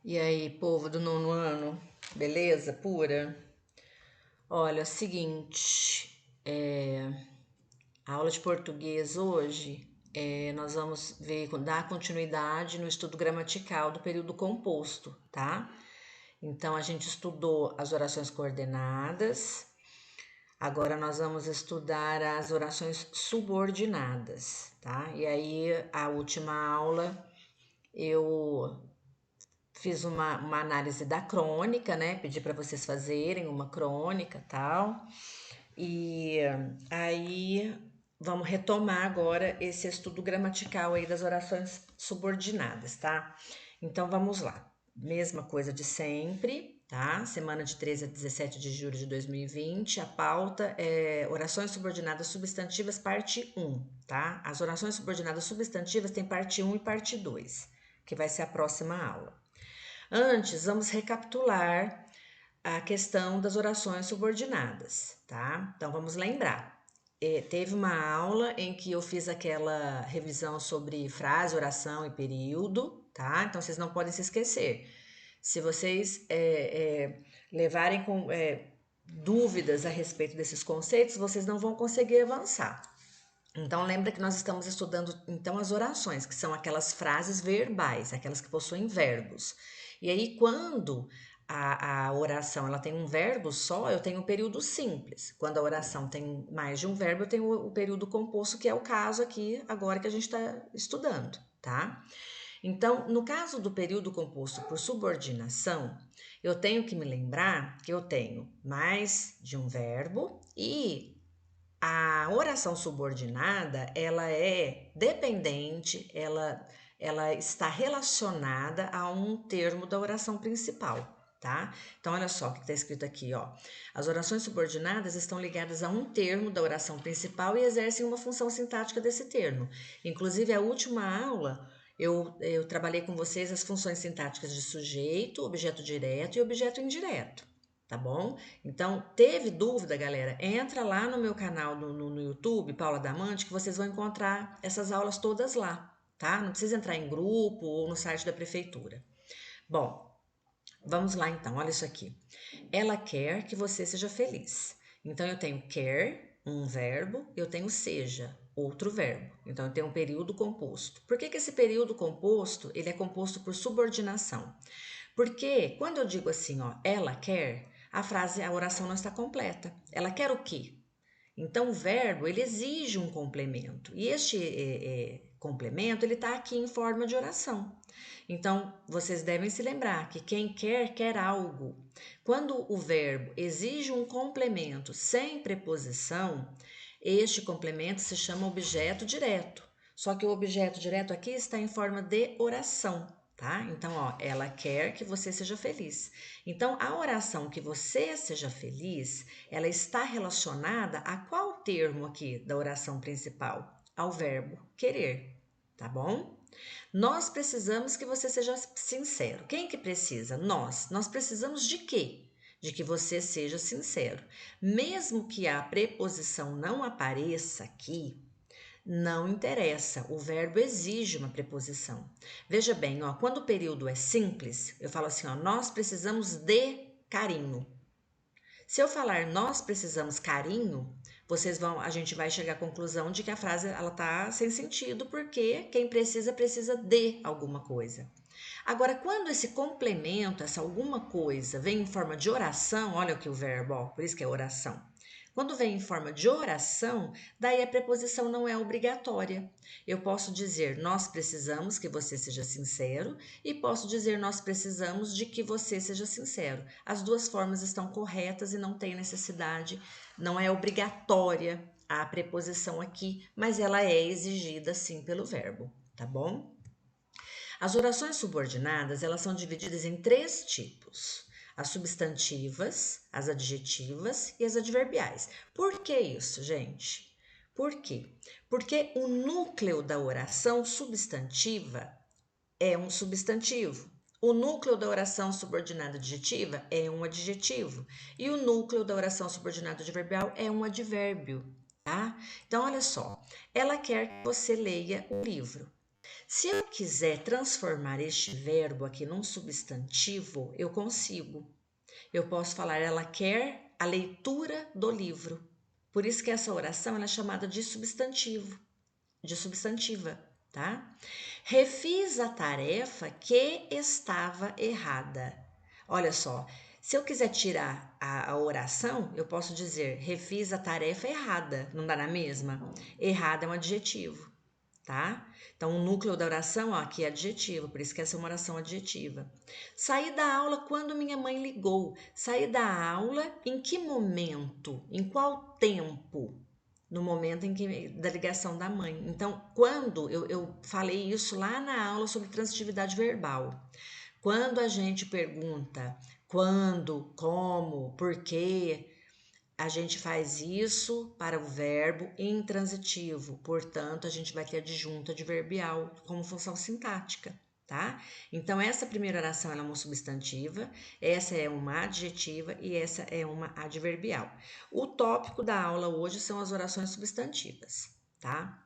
E aí, povo do nono ano, beleza? Pura? Olha, é o seguinte, a aula de português hoje, nós vamos ver, dar continuidade no estudo gramatical do período composto, tá? Então, a gente estudou as orações coordenadas, agora nós vamos estudar as orações subordinadas, tá? E aí, a última aula, eu fiz uma análise da crônica, né? Pedi para vocês fazerem uma crônica tal. E aí vamos retomar agora esse estudo gramatical aí das orações subordinadas, tá? Então vamos lá. Mesma coisa de sempre, tá? Semana de 13 a 17 de julho de 2020. A pauta é orações subordinadas substantivas, parte 1, tá? As orações subordinadas substantivas tem parte 1 e parte 2, que vai ser a próxima aula. Antes, vamos recapitular a questão das orações subordinadas, tá? Então vamos lembrar. Teve uma aula em que eu fiz aquela revisão sobre frase, oração e período, tá? Então vocês não podem se esquecer. Se vocês levarem dúvidas a respeito desses conceitos, vocês não vão conseguir avançar. Então lembra que nós estamos estudando então as orações, que são aquelas frases verbais, aquelas que possuem verbos. E aí quando a oração ela tem um verbo só, eu tenho o período simples. Quando a oração tem mais de um verbo, eu tenho o período composto, que é o caso aqui agora que a gente está estudando, tá? Então, no caso do período composto por subordinação, eu tenho que me lembrar que eu tenho mais de um verbo e a oração subordinada, ela é dependente, ela está relacionada a um termo da oração principal, tá? Então, olha só o que está escrito aqui, ó. As orações subordinadas estão ligadas a um termo da oração principal e exercem uma função sintática desse termo. Inclusive, a última aula, eu trabalhei com vocês as funções sintáticas de sujeito, objeto direto e objeto indireto. Tá bom? Então, teve dúvida, galera? Entra lá no meu canal no YouTube, Paula Damante, que vocês vão encontrar essas aulas todas lá, tá? Não precisa entrar em grupo ou no site da prefeitura. Bom, vamos lá então, olha isso aqui. Ela quer que você seja feliz. Então, eu tenho quer, um verbo, eu tenho seja, outro verbo. Então, eu tenho um período composto. Por que que esse período composto, ele é composto por subordinação? Porque quando eu digo assim, ó, ela quer, a frase, a oração não está completa. Ela quer o quê? Então o verbo ele exige um complemento e este complemento ele está aqui em forma de oração. Então vocês devem se lembrar que quem quer quer algo. Quando o verbo exige um complemento sem preposição, este complemento se chama objeto direto. Só que o objeto direto aqui está em forma de oração. Tá? Então, ó, ela quer que você seja feliz. Então, a oração que você seja feliz, ela está relacionada a qual termo aqui da oração principal? Ao verbo querer, tá bom? Nós precisamos que você seja sincero. Quem que precisa? Nós. Nós precisamos de quê? De que você seja sincero. Mesmo que a preposição não apareça aqui, não interessa, o verbo exige uma preposição. Veja bem, ó, quando o período é simples, eu falo assim, ó, nós precisamos de carinho. Se eu falar nós precisamos carinho, a gente vai chegar à conclusão de que a frase ela tá sem sentido, porque quem precisa precisa de alguma coisa. Agora, quando esse complemento, essa alguma coisa, vem em forma de oração, olha o que o verbo, ó, por isso que é oração. Quando vem em forma de oração, daí a preposição não é obrigatória. Eu posso dizer nós precisamos que você seja sincero e posso dizer nós precisamos de que você seja sincero. As duas formas estão corretas e não tem necessidade, não é obrigatória a preposição aqui, mas ela é exigida sim pelo verbo, tá bom? As orações subordinadas, elas são divididas em três tipos: as substantivas, as adjetivas e as adverbiais. Por que isso, gente? Por quê? Porque o núcleo da oração substantiva é um substantivo. O núcleo da oração subordinada adjetiva é um adjetivo. E o núcleo da oração subordinada adverbial é um advérbio, tá? Então, olha só. Ela quer que você leia o livro. Se eu quiser transformar este verbo aqui num substantivo, eu consigo. Eu posso falar, ela quer a leitura do livro. Por isso que essa oração ela é chamada de substantivo, de substantiva, tá? Refiz a tarefa que estava errada. Olha só, se eu quiser tirar a oração, eu posso dizer refiz a tarefa errada, não dá na mesma? Errada é um adjetivo, tá? Então, o núcleo da oração, ó, aqui é adjetivo, por isso que essa é uma oração adjetiva. Saí da aula quando minha mãe ligou. Saí da aula em que momento? Em qual tempo? No momento em que da ligação da mãe. Então, quando eu falei isso lá na aula sobre transitividade verbal. Quando a gente pergunta quando, como, por quê, a gente faz isso para o verbo intransitivo, portanto, a gente vai ter adjunto adverbial como função sintática, tá? Então, essa primeira oração ela é uma substantiva, essa é uma adjetiva e essa é uma adverbial. O tópico da aula hoje são as orações substantivas, tá?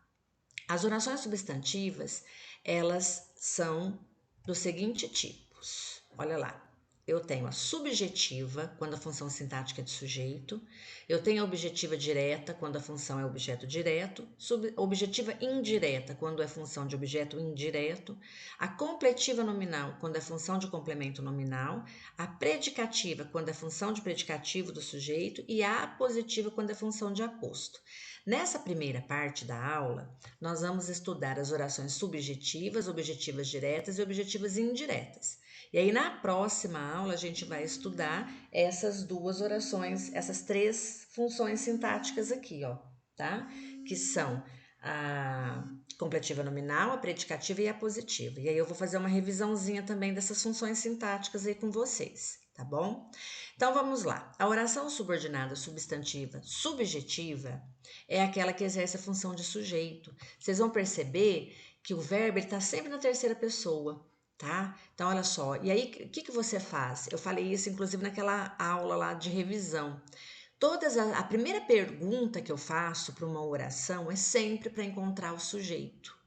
As orações substantivas, elas são dos seguintes tipos. Olha lá. Eu tenho a subjetiva, quando a função sintática é de sujeito. Eu tenho a objetiva direta, quando a função é objeto direto. Objetiva indireta, quando é função de objeto indireto. A completiva nominal, quando é função de complemento nominal. A predicativa, quando é função de predicativo do sujeito. E a apositiva, quando é função de aposto. Nessa primeira parte da aula, nós vamos estudar as orações subjetivas, objetivas diretas e objetivas indiretas. E aí, na próxima aula, a gente vai estudar essas duas orações, essas três funções sintáticas aqui, ó, tá? Que são a completiva nominal, a predicativa e a positiva. E aí, eu vou fazer uma revisãozinha também dessas funções sintáticas aí com vocês, tá bom? Então, vamos lá. A oração subordinada substantiva subjetiva é aquela que exerce a função de sujeito. Vocês vão perceber que o verbo está sempre na terceira pessoa, tá? Então, olha só. E aí, o que você faz? Eu falei isso, inclusive, naquela aula lá de revisão. A primeira pergunta que eu faço para uma oração é sempre para encontrar o sujeito.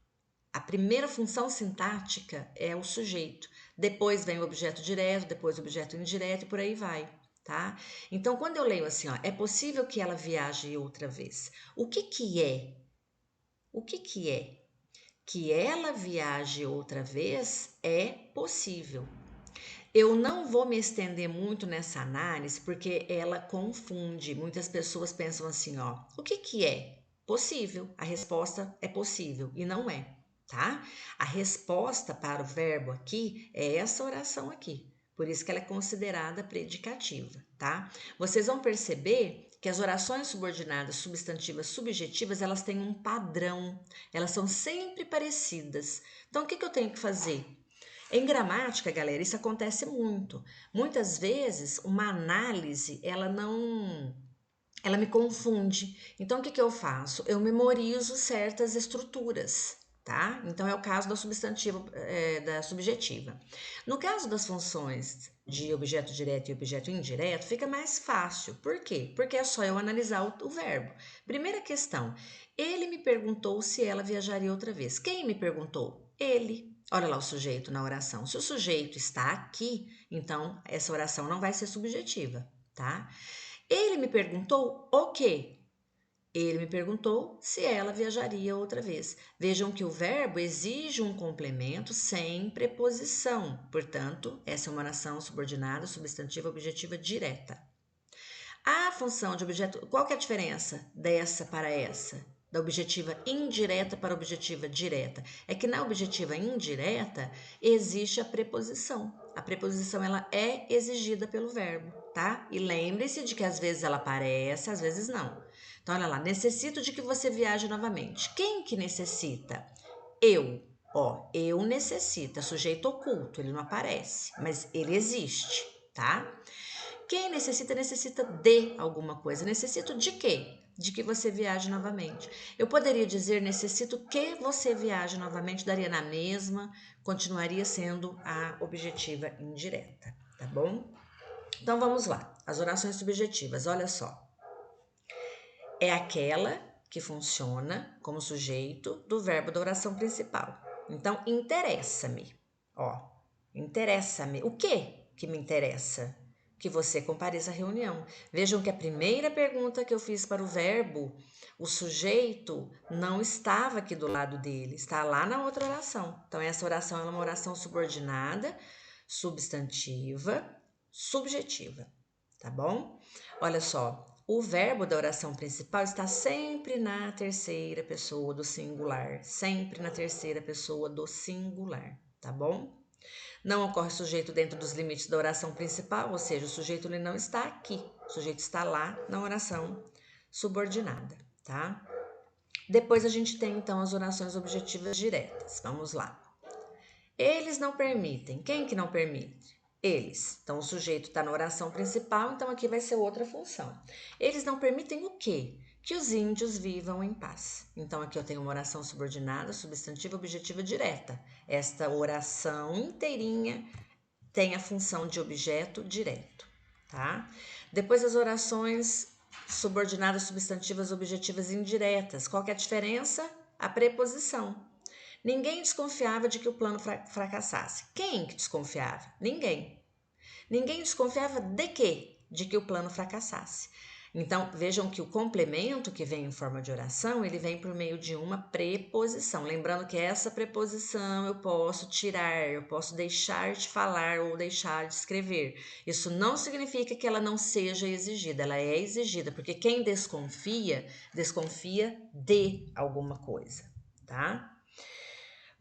A primeira função sintática é o sujeito. Depois vem o objeto direto, depois o objeto indireto e por aí vai, tá? Então, quando eu leio assim, ó, é possível que ela viaje outra vez. O que que é? O que que é? Que ela viaje outra vez é possível. Eu não vou me estender muito nessa análise porque ela confunde. Muitas pessoas pensam assim, ó, o que que é? Possível. A resposta é possível e não é, tá? A resposta para o verbo aqui é essa oração aqui. Por isso que ela é considerada predicativa, tá? Vocês vão perceber que as orações subordinadas, substantivas, subjetivas, elas têm um padrão. Elas são sempre parecidas. Então, o que eu tenho que fazer? Em gramática, galera, isso acontece muito. Muitas vezes, uma análise, ela me confunde. Então, o que eu faço? Eu memorizo certas estruturas, tá? Então, é o caso da substantiva, da subjetiva. No caso das funções de objeto direto e objeto indireto, fica mais fácil. Por quê? Porque é só eu analisar o verbo. Primeira questão, ele me perguntou se ela viajaria outra vez. Quem me perguntou? Ele. Olha lá o sujeito na oração. Se o sujeito está aqui, então essa oração não vai ser subjetiva, tá? Ele me perguntou o quê? Ele me perguntou se ela viajaria outra vez. Vejam que o verbo exige um complemento sem preposição. Portanto, essa é uma oração subordinada, substantiva, objetiva direta. A função de objeto, qual que é a diferença dessa para essa? Da objetiva indireta para a objetiva direta. É que na objetiva indireta existe a preposição. A preposição ela é exigida pelo verbo, tá? E lembre-se de que às vezes ela aparece, às vezes não. Então, olha lá, necessito de que você viaje novamente. Quem que necessita? Eu. Ó, eu necessito, é sujeito oculto, ele não aparece, mas ele existe, tá? Quem necessita, necessita de alguma coisa. Necessito de quê? De que você viaje novamente. Eu poderia dizer necessito que você viaje novamente, daria na mesma, continuaria sendo a objetiva indireta, tá bom? Então vamos lá. As orações subjetivas, olha só. É aquela que funciona como sujeito do verbo da oração principal. Então, interessa-me. Ó, interessa-me. O que me interessa? Que você compareça à reunião. Vejam que a primeira pergunta que eu fiz para o verbo, o sujeito não estava aqui do lado dele, está lá na outra oração. Então, essa oração é uma oração subordinada, substantiva, subjetiva, tá bom? Olha só, o verbo da oração principal está sempre na terceira pessoa do singular, sempre na terceira pessoa do singular, tá bom? Não ocorre sujeito dentro dos limites da oração principal, ou seja, o sujeito ele não está aqui, o sujeito está lá na oração subordinada, tá? Depois a gente tem então as orações objetivas diretas. Vamos lá. Eles não permitem. Quem que não permite? Eles. Então o sujeito está na oração principal, então aqui vai ser outra função. Eles não permitem o quê? Que os índios vivam em paz. Então aqui eu tenho uma oração subordinada, substantiva, objetiva direta. Esta oração inteirinha tem a função de objeto direto, tá? Depois as orações subordinadas, substantivas, objetivas indiretas. Qual que é a diferença? A preposição. Ninguém desconfiava de que o plano fracassasse. Quem que desconfiava? Ninguém. Ninguém desconfiava de quê? De que o plano fracassasse. Então, vejam que o complemento que vem em forma de oração, ele vem por meio de uma preposição. Lembrando que essa preposição eu posso tirar, eu posso deixar de falar ou deixar de escrever. Isso não significa que ela não seja exigida, ela é exigida, porque quem desconfia, desconfia de alguma coisa, tá?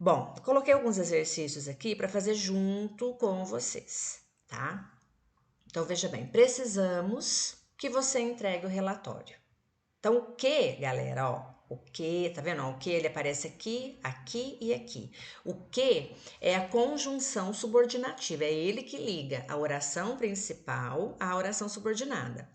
Bom, coloquei alguns exercícios aqui para fazer junto com vocês, tá? Então, veja bem, precisamos que você entregue o relatório. Então, o que, galera, ó, o que, tá vendo? Ó, o que ele aparece aqui, aqui e aqui. O que é a conjunção subordinativa, é ele que liga a oração principal à oração subordinada.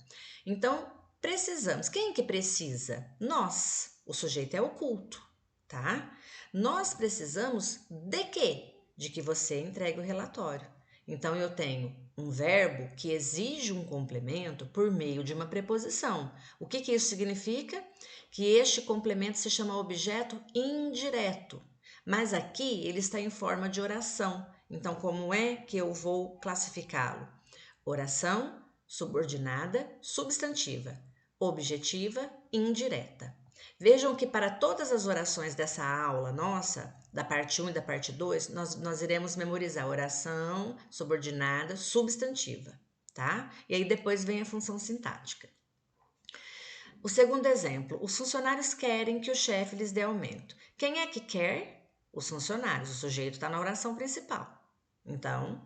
Então, precisamos. Quem que precisa? Nós. O sujeito é oculto, tá? Nós precisamos de quê? De que você entregue o relatório. Então, eu tenho um verbo que exige um complemento por meio de uma preposição. O que isso significa? Que este complemento se chama objeto indireto. Mas aqui ele está em forma de oração. Então, como é que eu vou classificá-lo? Oração subordinada, substantiva, objetiva, indireta. Vejam que para todas as orações dessa aula nossa, da parte 1 e da parte 2, nós iremos memorizar oração subordinada, substantiva, tá? E aí depois vem a função sintática. O segundo exemplo, os funcionários querem que o chefe lhes dê aumento. Quem é que quer? Os funcionários, o sujeito está na oração principal. Então,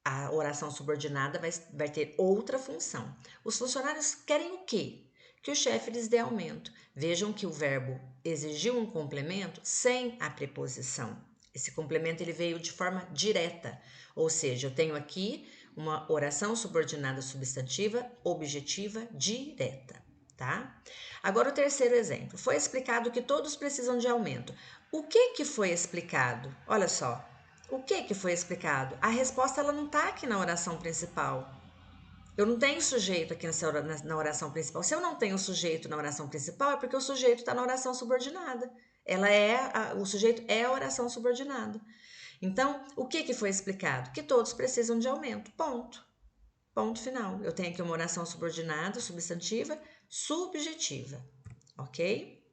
a oração subordinada vai ter outra função. Os funcionários querem o quê? Que o chefe lhes dê aumento. Vejam que o verbo exigiu um complemento sem a preposição. Esse complemento ele veio de forma direta, ou seja, eu tenho aqui uma oração subordinada substantiva, objetiva, direta, tá? Agora o terceiro exemplo. Foi explicado que todos precisam de aumento. O que foi explicado? Olha só. O que foi explicado? A resposta ela não está aqui na oração principal. Eu não tenho sujeito aqui na oração principal. Se eu não tenho sujeito na oração principal, é porque o sujeito está na oração subordinada. O sujeito é a oração subordinada. Então, o que foi explicado? Que todos precisam de aumento. Ponto. Ponto final. Eu tenho aqui uma oração subordinada, substantiva, subjetiva. Ok?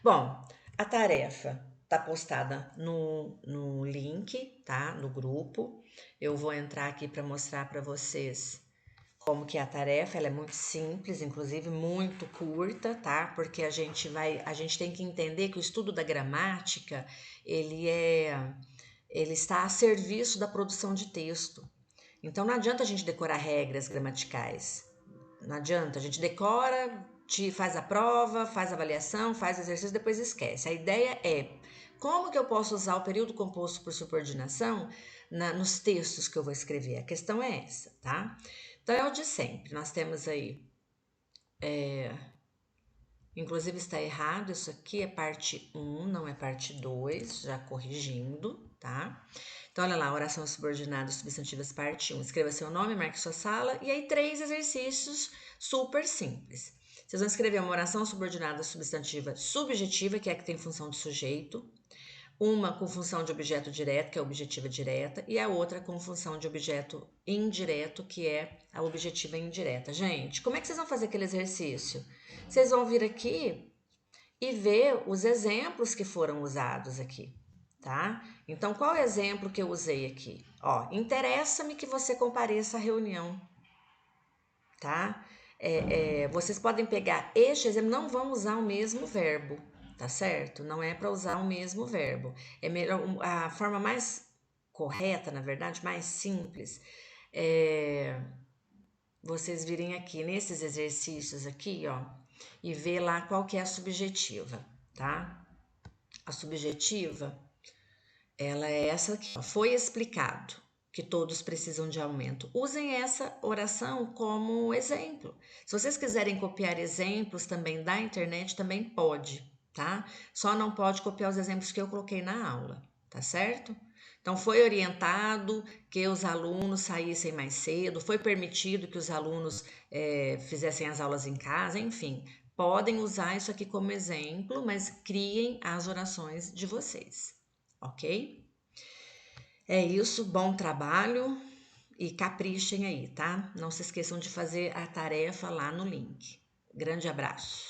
Bom, a tarefa tá postada no link, tá? No grupo. Eu vou entrar aqui para mostrar para vocês como que é a tarefa. Ela é muito simples, inclusive muito curta, tá? Porque a gente tem que entender que o estudo da gramática, ele está a serviço da produção de texto. Então não adianta a gente decorar regras gramaticais. Não adianta, a gente decora, faz a prova, faz a avaliação, faz o exercício, depois esquece. A ideia é como que eu posso usar o período composto por subordinação nos textos que eu vou escrever. A questão é essa, tá? Então é o de sempre. Nós temos aí, inclusive está errado, isso aqui é parte 1, não é parte 2, já corrigindo, tá? Então, olha lá, oração subordinada, substantivas, parte 1. Escreva seu nome, marque sua sala. E aí, 3 exercícios super simples. Vocês vão escrever uma oração subordinada, substantiva, subjetiva, que é a que tem função de sujeito. Uma com função de objeto direto, que é a objetiva direta, e a outra com função de objeto indireto, que é a objetiva indireta. Gente, como é que vocês vão fazer aquele exercício? Vocês vão vir aqui e ver os exemplos que foram usados aqui, tá? Então, qual é o exemplo que eu usei aqui? Ó, interessa-me que você compareça à reunião, tá? Vocês podem pegar este exemplo, não vão usar o mesmo verbo, tá certo? Não é para usar o mesmo verbo. É melhor, a forma mais correta, na verdade, mais simples, é vocês virem aqui nesses exercícios aqui, ó, e ver lá qual que é a subjetiva, tá? A subjetiva, ela é essa aqui, ó. Foi explicado que todos precisam de aumento. Usem essa oração como exemplo. Se vocês quiserem copiar exemplos também da internet, também pode, tá? Só não pode copiar os exemplos que eu coloquei na aula, tá certo? Então, foi orientado que os alunos saíssem mais cedo, foi permitido que os alunos fizessem as aulas em casa, enfim. Podem usar isso aqui como exemplo, mas criem as orações de vocês, ok? É isso, bom trabalho e caprichem aí, tá? Não se esqueçam de fazer a tarefa lá no link. Grande abraço!